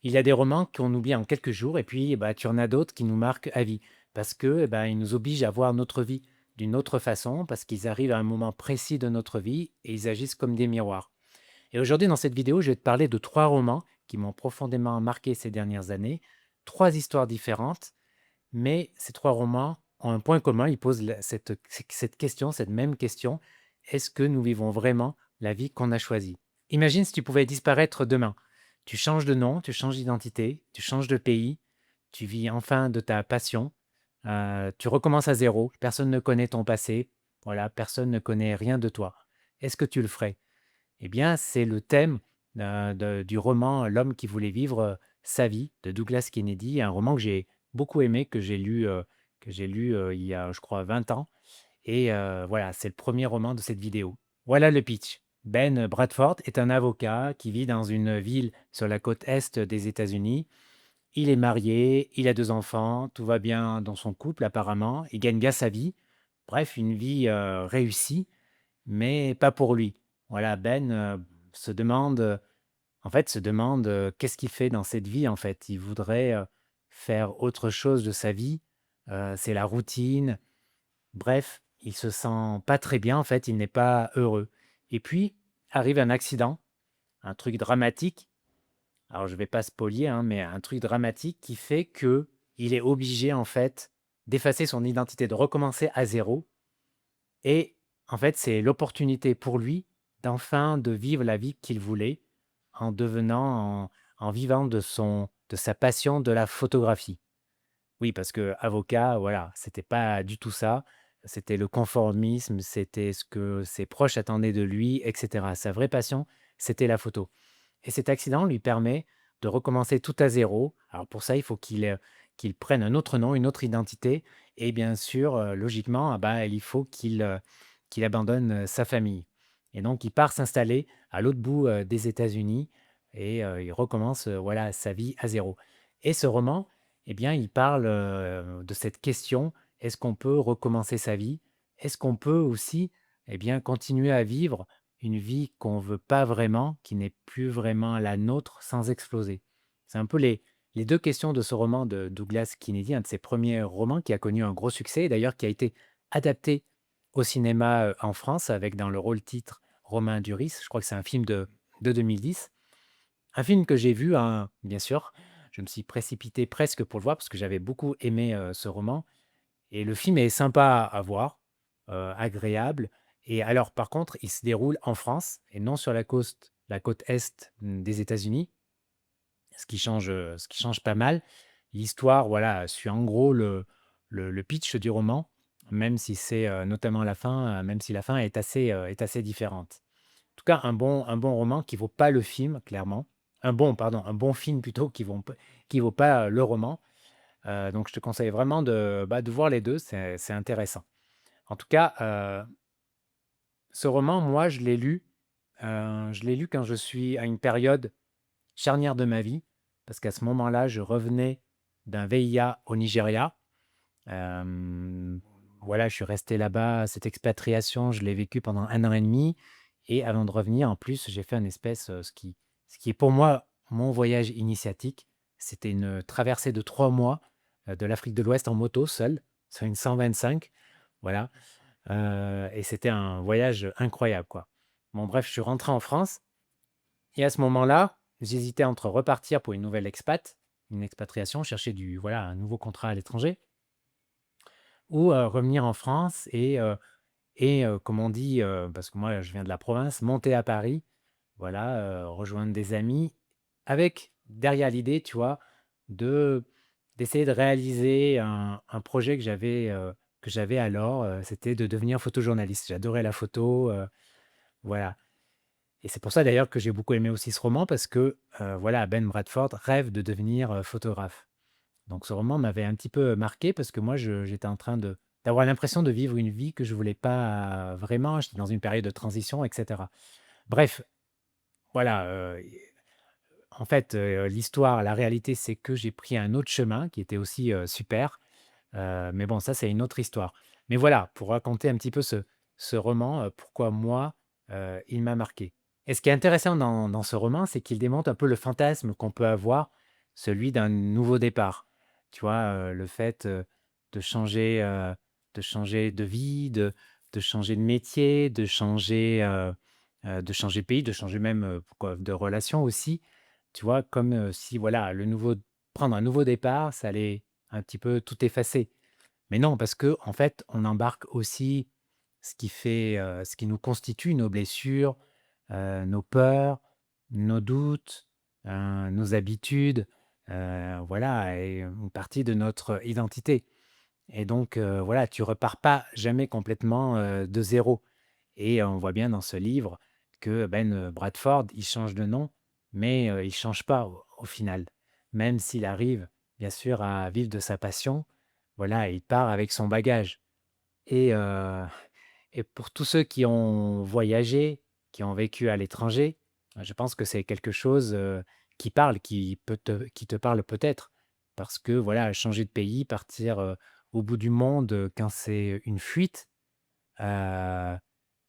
Il y a des romans qu'on oublie en quelques jours et puis, bah, tu en as d'autres qui nous marquent à vie parce que, eh ben, ils nous obligent à voir notre vie d'une autre façon parce qu'ils arrivent à un moment précis de notre vie et ils agissent comme des miroirs. Et aujourd'hui, dans cette vidéo, je vais te parler de 3 romans qui m'ont profondément marqué ces dernières années. 3 histoires différentes, mais ces 3 romans ont un point commun. Ils posent cette question, cette même question: «Est-ce que nous vivons vraiment la vie qu'on a choisie?» Imagine si tu pouvais disparaître demain. Tu changes de nom, tu changes d'identité, tu changes de pays, tu vis enfin de ta passion, tu recommences à zéro. Personne ne connaît ton passé, voilà, personne ne connaît rien de toi. Est-ce que tu le ferais? Eh bien, c'est le thème, du roman «L'homme qui voulait vivre, sa vie» de Douglas Kennedy, un roman que j'ai beaucoup aimé, que j'ai lu, il y a, je crois, 20 ans et voilà, c'est le premier roman de cette vidéo. Voilà le pitch. Ben Bradford est un avocat qui vit dans une ville sur la côte est des États-Unis. Il est marié, il a 2 enfants, tout va bien dans son couple apparemment, il gagne bien sa vie. Bref, une vie, réussie, mais pas pour lui. Voilà, Ben, se demande, qu'est-ce qu'il fait dans cette vie, en fait? Il voudrait, faire autre chose de sa vie, c'est la routine. Bref, il se sent pas très bien, en fait, il n'est pas heureux et puis arrive un accident, un truc dramatique. Alors je vais pas spolier, hein, mais un truc dramatique qui fait que il est obligé, en fait, d'effacer son identité, de recommencer à zéro. Et en fait, c'est l'opportunité pour lui d'enfin de vivre la vie qu'il voulait en devenant en vivant de sa passion de la photographie. Oui, parce que avocat, voilà, c'était pas du tout ça. C'était le conformisme, c'était ce que ses proches attendaient de lui et cetera. Sa vraie passion, c'était la photo et cet accident lui permet de recommencer tout à zéro. Alors pour ça, il faut qu'il prenne un autre nom, une autre identité et bien sûr, logiquement, ah bah, il faut qu'il abandonne, sa famille et donc il part s'installer à l'autre bout, des États-Unis et il recommence, voilà, sa vie à zéro et ce roman, eh bien, il parle, de cette question: «Est-ce qu'on peut recommencer sa vie? Est-ce qu'on peut aussi, eh bien, continuer à vivre une vie qu'on veut pas vraiment, qui n'est plus vraiment la nôtre, sans exploser?» C'est un peu les 2 questions de ce roman de Douglas Kennedy, un de ses premiers romans qui a connu un gros succès et d'ailleurs qui a été adapté au cinéma, en France avec dans le rôle titre Romain Duris. Je crois que c'est un film de 2010. Un film que j'ai vu, hein, bien sûr. Je me suis précipité presque pour le voir parce que j'avais beaucoup aimé, ce roman et le film est sympa à voir, agréable et alors par contre, il se déroule en France et non sur la côte est, des États-Unis, ce qui change pas mal. L'histoire, voilà, suit en gros le pitch du roman, même si c'est, notamment la fin, même si la fin est assez différente. En tout cas, un bon roman qui vaut pas le film, clairement. Un bon film plutôt qui vaut pas, le roman. Donc je te conseille vraiment de voir les 2. C'est intéressant. En tout cas, ce roman, moi, je l'ai lu quand je suis à une période charnière de ma vie, parce qu'à ce moment-là, je revenais d'un VIA au Nigeria. Hem, voilà, je suis resté là-bas, cette expatriation, je l'ai vécue pendant 1 an et demi et avant de revenir, en plus, j'ai fait un espèce, ce qui est pour moi mon voyage initiatique. C'était une traversée de 3 mois, de l'Afrique de l'Ouest en moto seul, sur une 125, voilà, et c'était un voyage incroyable, quoi. Bon bref, je suis rentré en France et à ce moment-là, j'hésitais entre repartir pour une nouvelle une expatriation, chercher voilà, un nouveau contrat à l'étranger ou revenir en France et comme on dit, parce que moi je viens de la province, monter à Paris, voilà, rejoindre des amis avec derrière l'idée, tu vois, de d'essayer de réaliser un projet que j'avais alors, c'était de devenir photojournaliste. J'adorais la photo, voilà et c'est pour ça d'ailleurs que j'ai beaucoup aimé aussi ce roman parce que, voilà, Ben Bradford rêve de devenir, photographe. Donc ce roman m'avait un petit peu marqué parce que moi j'étais en train d'avoir l'impression de vivre une vie que je voulais pas vraiment. J'étais dans une période de transition et cetera. Bref, voilà, en fait, l'histoire, la réalité, c'est que j'ai pris un autre chemin qui était aussi, super, mais bon ça c'est une autre histoire. Mais voilà, pour raconter un petit peu ce roman, pourquoi moi, il m'a marqué. Et ce qui est intéressant dans ce roman, c'est qu'il démontre un peu le fantasme qu'on peut avoir, celui d'un nouveau départ. Tu vois, le fait, de changer, de changer de vie, de changer de métier, de changer de pays, de changer même, pourquoi de relation aussi. Tu vois? Comme, si voilà, le nouveau prendre un nouveau départ, ça allait un petit peu tout effacer. Mais non, parce que en fait, on embarque aussi ce qui nous constitue, nos blessures, nos peurs, nos doutes, nos habitudes, voilà et une partie de notre identité et donc voilà, tu repars pas jamais complètement, de zéro et on voit bien dans ce livre que Ben, Bradford, il change de nom, mais il change pas au final. Même s'il arrive, bien sûr, à vivre de sa passion, voilà, il part avec son bagage et pour tous ceux qui ont voyagé, qui ont vécu à l'étranger, je pense que c'est quelque chose, qui parle, qui te parle peut-être. Parce que voilà, changer de pays, partir, au bout du monde, quand c'est une fuite, heu,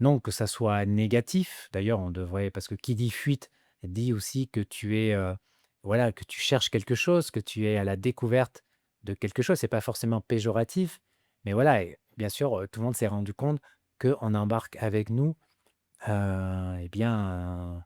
non que ça soit négatif. D'ailleurs, on devrait parce que qui dit fuite, dit aussi que tu es, voilà, que tu cherches quelque chose, que tu es à la découverte de quelque chose. C'est pas forcément péjoratif, mais voilà et bien sûr, tout le monde s'est rendu compte qu'on embarque avec nous, et bien,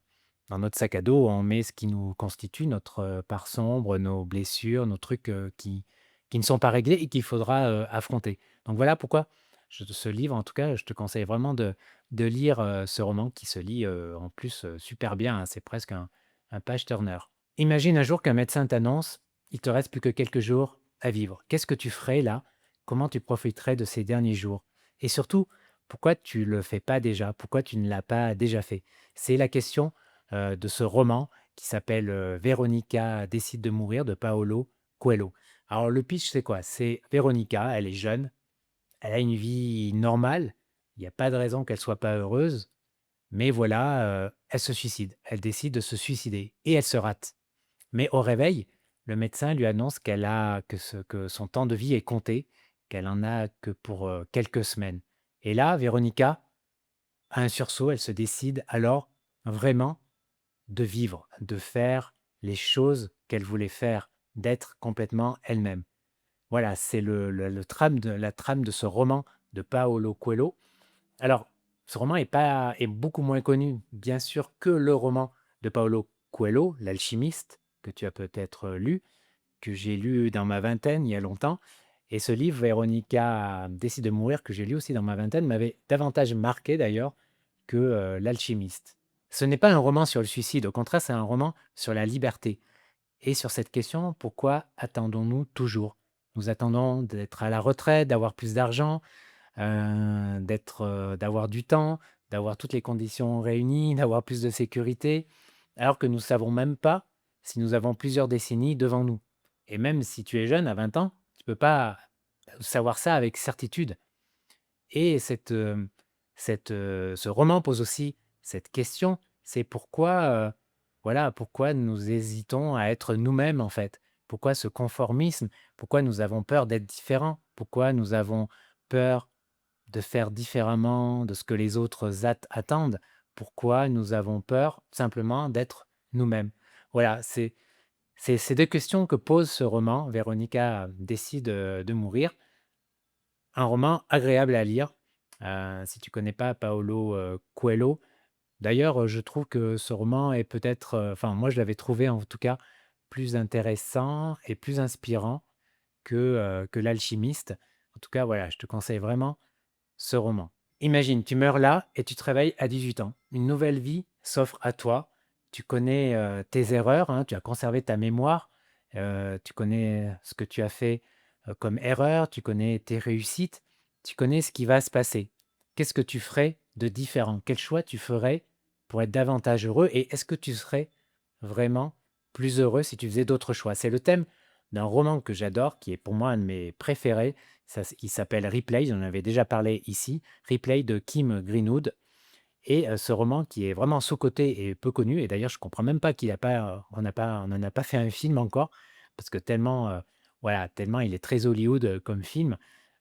dans notre sac à dos, on met ce qui nous constitue, notre, part sombre, nos blessures, nos trucs, qui ne sont pas réglés et qu'il faudra, affronter. Donc voilà pourquoi ce livre, en tout cas, je te conseille vraiment de lire, ce roman qui se lit, en plus, super bien, hein. C'est presque un page turner. Imagine un jour qu'un médecin t'annonce: «Il te reste plus que quelques jours à vivre». Qu'est-ce que tu ferais là? Comment tu profiterais de ces derniers jours? Et surtout, pourquoi tu le fais pas déjà? Pourquoi tu ne l'as pas déjà fait? C'est la question, de ce roman qui s'appelle, Véronica décide de mourir de Paolo Coelho. Alors le pitch, c'est quoi? C'est Véronica, elle est jeune, elle a une vie normale, il y a pas de raison qu'elle soit pas heureuse, mais voilà, elle se suicide. Elle décide de se suicider et elle se rate. Mais au réveil, le médecin lui annonce que son temps de vie est compté, qu'elle en a que pour, quelques semaines. Et là, Véronica a un sursaut, elle se décide alors vraiment de vivre, de faire les choses qu'elle voulait faire, d'être complètement elle-même. Voilà, c'est le trame de la trame de ce roman de Paolo Coelho. Alors, ce roman est beaucoup moins connu, bien sûr, que le roman de Paolo Coelho, L'Alchimiste, que tu as peut-être lu, que j'ai lu dans ma vingtaine, il y a longtemps. Et ce livre, Véronica décide de mourir, que j'ai lu aussi dans ma vingtaine, m'avait davantage marqué d'ailleurs que L'Alchimiste. Ce n'est pas un roman sur le suicide, au contraire, c'est un roman sur la liberté. Et sur cette question, pourquoi attendons-nous toujours? Nous attendons d'être à la retraite, d'avoir plus d'argent, d'avoir du temps, d'avoir toutes les conditions réunies, d'avoir plus de sécurité, alors que nous ne savons même pas si nous avons plusieurs décennies devant nous. Et même si tu es jeune, à 20 ans, tu ne peux pas savoir ça avec certitude. Et ce roman pose aussi cette question, c'est pourquoi, voilà, pourquoi nous hésitons à être nous-mêmes, en fait? Pourquoi ce conformisme? Pourquoi nous avons peur d'être différents? Pourquoi nous avons peur de faire différemment de ce que les autres attendent? Pourquoi nous avons peur simplement d'être nous-mêmes? Voilà, c'est ces 2 questions que pose ce roman, Véronica décide, de mourir. Un roman agréable à lire, si tu connais pas Paolo, Coelho. D'ailleurs, je trouve que ce roman est peut-être, enfin moi je l'avais trouvé en tout cas plus intéressant et plus inspirant que L'Alchimiste. En tout cas, voilà, je te conseille vraiment ce roman. Imagine, tu meurs là et tu te réveilles à 18 ans. Une nouvelle vie s'offre à toi. Tu connais, tes erreurs, hein, tu as conservé ta mémoire, tu connais ce que tu as fait, comme erreur, tu connais tes réussites, tu connais ce qui va se passer. Qu'est-ce que tu ferais de différent? Quel choix tu ferais pour être davantage heureux et est-ce que tu serais vraiment plus heureux si tu faisais d'autres choix? C'est le thème d'un roman que j'adore, qui est pour moi un de mes préférés, il s'appelle Replay, j'en avais déjà parlé ici, Replay de Kim Greenwood. Et ce roman qui est vraiment sous-coté et peu connu, et d'ailleurs je comprends même pas qu'il a pas, on n'en a pas fait un film encore, parce que tellement, voilà, tellement il est très Hollywood comme film.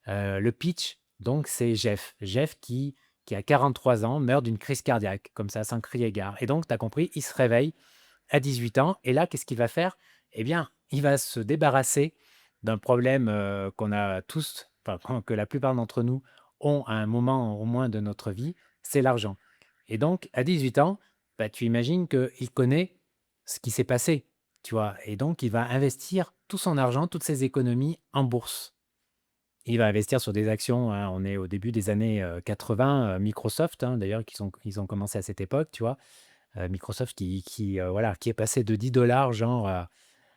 Le pitch, donc, c'est Jeff. Jeff qui a 43 ans, meurt d'une crise cardiaque, comme ça, sans crier gare. Et donc, tu as compris, il se réveille à 18 ans, et là, qu'est-ce qu'il va faire? Eh bien, il va se débarrasser d'un problème, qu'on a tous, enfin, que la plupart d'entre nous ont à un moment au moins de notre vie, c'est l'argent. Et donc à 18 ans, bah, tu imagines qu'il connaît ce qui s'est passé, tu vois? Et donc il va investir tout son argent, toutes ses économies en bourse. Il va investir sur des actions, hein, on est au début des années, 80, Microsoft, hein, d'ailleurs, ils ont commencé à cette époque, tu vois? Microsoft qui, voilà, qui est passé de 10 genre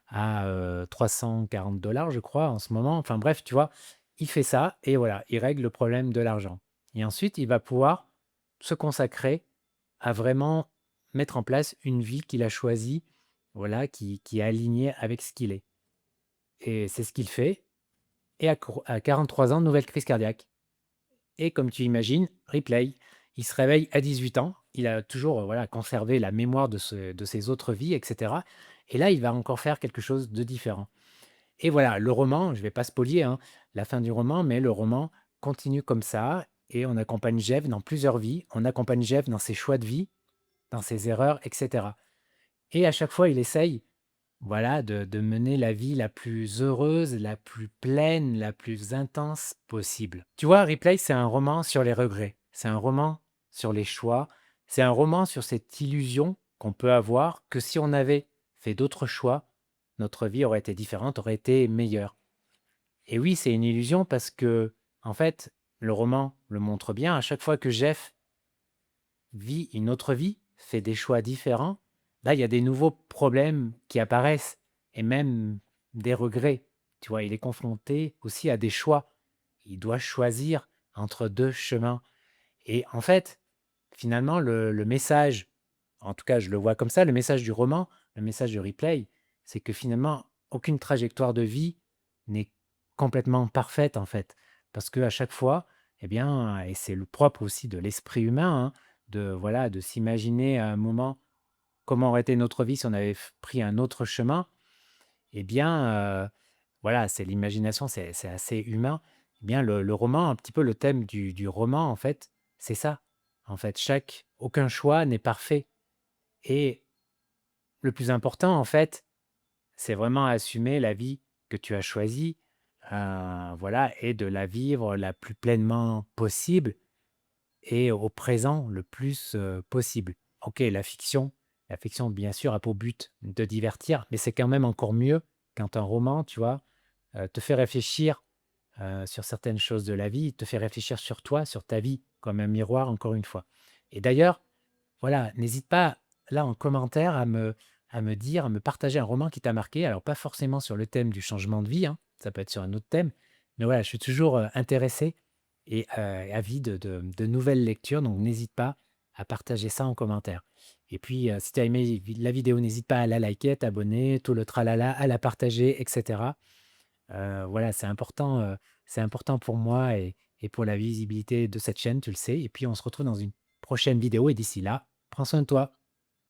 à 340 je crois, en ce moment. Enfin bref, tu vois? Il fait ça et voilà, il règle le problème de l'argent et ensuite il va pouvoir se consacrer à vraiment mettre en place une vie qu'il a choisie, voilà, qui est alignée avec ce qu'il est et c'est ce qu'il fait et à 43 ans, nouvelle crise cardiaque. Et comme tu imagines, replay. Il se réveille à 18 ans. Il a toujours, voilà, conservé la mémoire de ses autres vies et cetera et là, il va encore faire quelque chose de différent et voilà, le roman, je ne vais pas spolier, hein, la fin du roman, mais le roman continue comme ça et on accompagne Jeff dans plusieurs vies. On accompagne Jeff dans ses choix de vie, dans ses erreurs et cetera et à chaque fois, il essaye, voilà, de mener la vie la plus heureuse, la plus pleine, la plus intense possible. Tu vois, Replay, c'est un roman sur les regrets, c'est un roman sur les choix, c'est un roman sur cette illusion qu'on peut avoir que si on avait fait d'autres choix, notre vie aurait été différente, aurait été meilleure. Et oui, c'est une illusion parce que, en fait, le roman le montre bien, à chaque fois que Jeff vit une autre vie, fait des choix différents, là, il y a des nouveaux problèmes qui apparaissent et même des regrets. Tu vois, il est confronté aussi à des choix. Il doit choisir entre 2 chemins et en fait, finalement, le message, en tout cas, je le vois comme ça, le message du roman, le message de Replay, c'est que finalement, aucune trajectoire de vie n'est complètement parfaite, en fait. Parce qu'à chaque fois, eh bien, et c'est le propre aussi de l'esprit humain, hein, de voilà, de s'imaginer à un moment comment aurait été notre vie si on avait pris un autre chemin, eh bien, voilà, c'est l'imagination, c'est assez humain. Eh bien, le roman, un petit peu le thème du roman, en fait, c'est ça. En fait, aucun choix n'est parfait. Et le plus important, en fait, c'est vraiment assumer la vie que tu as choisie, voilà, et de la vivre la plus pleinement possible et au présent le plus possible. Ok, la fiction, bien sûr, a pour but de divertir, mais c'est quand même encore mieux quand un roman, tu vois, te fait réfléchir sur certaines choses de la vie, te fait réfléchir sur toi, sur ta vie, comme un miroir, encore une fois. Et d'ailleurs, voilà, n'hésite pas, là, en commentaire, à me dire, à me partager un roman qui t'a marqué. Alors, pas forcément sur le thème du changement de vie, hein, ça peut être sur un autre thème, mais voilà, je suis toujours intéressé et avide de nouvelles lectures, donc n'hésite pas à partager ça en commentaire. Et puis, si tu as aimé la vidéo, n'hésite pas à la liker, à t'abonner, tout le tralala, à la partager, etc. Voilà, c'est important pour moi et pour la visibilité de cette chaîne, tu le sais. Et puis, on se retrouve dans une prochaine vidéo et d'ici là, prends soin de toi.